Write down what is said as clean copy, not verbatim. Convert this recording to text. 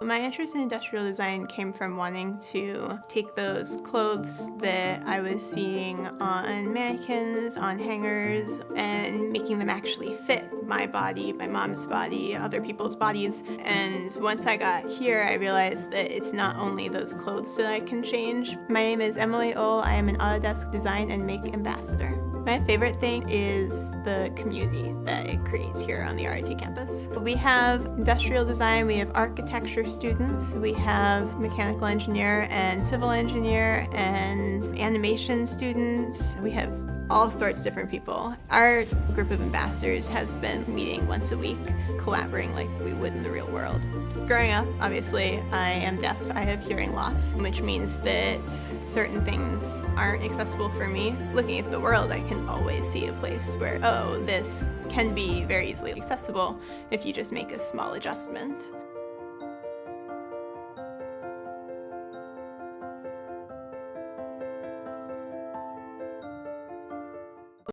My interest in industrial design came from wanting to take those clothes that I was seeing on mannequins, on hangers, and making them actually fit my body, my mom's body, other people's bodies. And once I got here, I realized that it's not only those clothes that I can change. My name is Emily Ohl. I am an Autodesk Design and Make Ambassador. My favorite thing is the community that it creates here on the RIT campus. We have industrial design, we have architecture students, we have mechanical engineer and civil engineer and animation students. We have all sorts of different people. Our group of ambassadors has been meeting once a week, collaborating like we would in the real world. Growing up, obviously, I am deaf. I have hearing loss, which means that certain things aren't accessible for me. Looking at the world, I can always see a place where, oh, this can be very easily accessible if you just make a small adjustment.